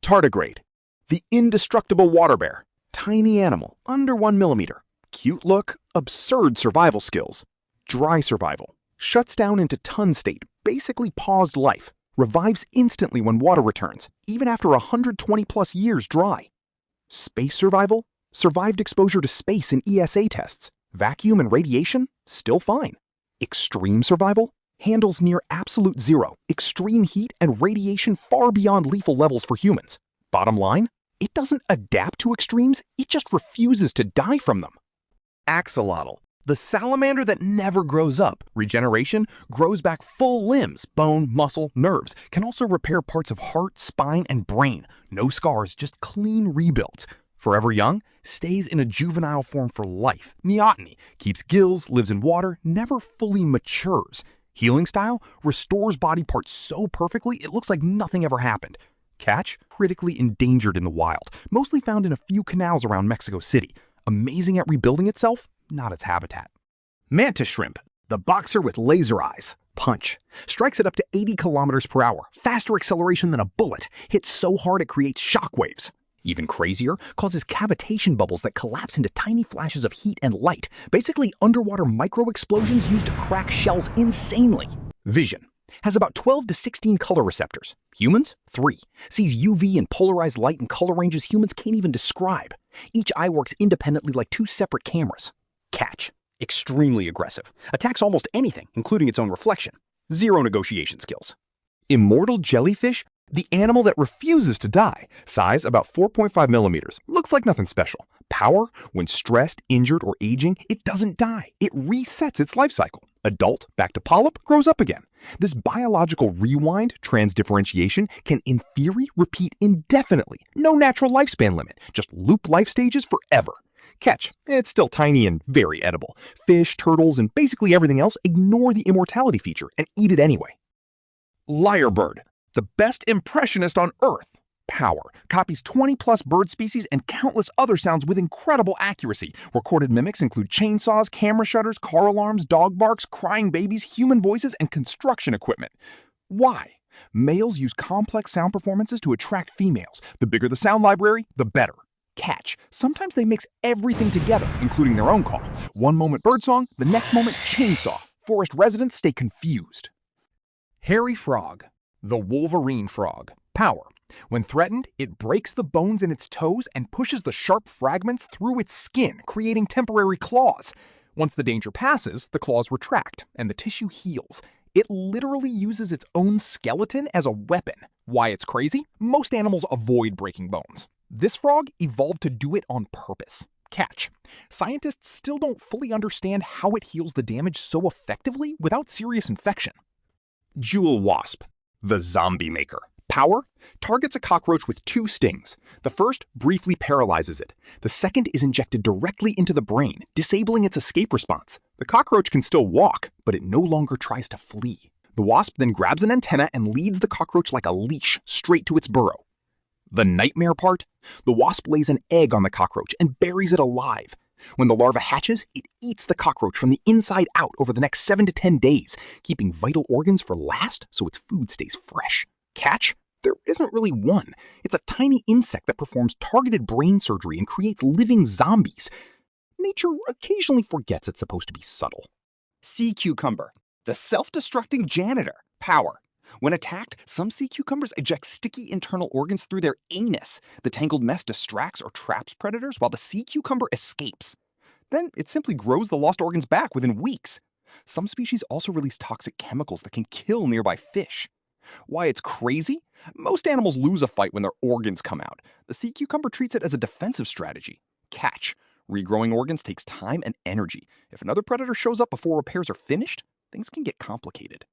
Tardigrade, the indestructible water bear. Tiny animal, under 1 millimeter. Cute look, absurd survival skills. Dry survival. Shuts down into ton state, basically paused life. Revives instantly when water returns, even after 120 plus years dry. Space survival. Survived exposure to space in ESA tests. Vacuum and radiation, still fine. Extreme survival. Handles near absolute zero, extreme heat and radiation far beyond lethal levels for humans. Bottom line, it doesn't adapt to extremes, it just refuses to die from them. Axolotl, the salamander that never grows up. Regeneration, grows back full limbs, bone, muscle, nerves. Can also repair parts of heart, spine, and brain. No scars, just clean rebuilds. Forever young, stays in a juvenile form for life. Neoteny, keeps gills, lives in water, never fully matures. Healing style, restores body parts so perfectly it looks like nothing ever happened. Catch, critically endangered in the wild, mostly found in a few canals around Mexico City. Amazing at rebuilding itself, not its habitat. Mantis Shrimp, the boxer with laser eyes. Punch. Strikes at up to 80 kilometers per hour, faster acceleration than a bullet, hits so hard it creates shockwaves. Even crazier, causes cavitation bubbles that collapse into tiny flashes of heat and light, basically underwater micro-explosions used to crack shells insanely. Vision. Has about 12 to 16 color receptors. Humans, 3. Sees UV and polarized light in color ranges humans can't even describe. Each eye works independently like 2 separate cameras. Catch. Extremely aggressive. Attacks almost anything, including its own reflection. Zero negotiation skills. Immortal Jellyfish, the animal that refuses to die. Size about 4.5 millimeters. Looks like nothing special. Power, when stressed, injured, or aging, it doesn't die. It resets its life cycle. Adult, back to polyp, grows up again. This biological rewind, transdifferentiation, can in theory repeat indefinitely. No natural lifespan limit, just loop life stages forever. Catch, it's still tiny and very edible. Fish, turtles, and basically everything else ignore the immortality feature and eat it anyway. Lyrebird, the best impressionist on Earth. Power. Copies 20 plus bird species and countless other sounds with incredible accuracy. Recorded mimics include chainsaws, camera shutters, car alarms, dog barks, crying babies, human voices, and construction equipment. Why? Males use complex sound performances to attract females. The bigger the sound library, the better. Catch. Sometimes they mix everything together, including their own call. One moment birdsong, the next moment chainsaw. Forest residents stay confused. Hairy frog. The Wolverine frog. Power. When threatened, it breaks the bones in its toes and pushes the sharp fragments through its skin, creating temporary claws. Once the danger passes, the claws retract, and the tissue heals. It literally uses its own skeleton as a weapon. Why it's crazy? Most animals avoid breaking bones. This frog evolved to do it on purpose. Catch. Scientists still don't fully understand how it heals the damage so effectively without serious infection. Jewel wasp. The zombie maker. Power. Targets a cockroach with 2 stings. The first briefly paralyzes it. The second is injected directly into the brain, disabling its escape response. The cockroach can still walk, but it no longer tries to flee. The wasp then grabs an antenna and leads the cockroach like a leash straight to its burrow. The nightmare part? The wasp lays an egg on the cockroach and buries it alive. When the larva hatches, it eats the cockroach from the inside out over the next 7 to 10 days, keeping vital organs for last so its food stays fresh. Catch? There isn't really one. It's a tiny insect that performs targeted brain surgery and creates living zombies. Nature occasionally forgets it's supposed to be subtle. Sea cucumber, the self-destructing janitor. Power. When attacked, some sea cucumbers eject sticky internal organs through their anus. The tangled mess distracts or traps predators while the sea cucumber escapes. Then it simply grows the lost organs back within weeks. Some species also release toxic chemicals that can kill nearby fish. Why it's crazy? Most animals lose a fight when their organs come out. The sea cucumber treats it as a defensive strategy. Catch. Regrowing organs takes time and energy. If another predator shows up before repairs are finished, things can get complicated.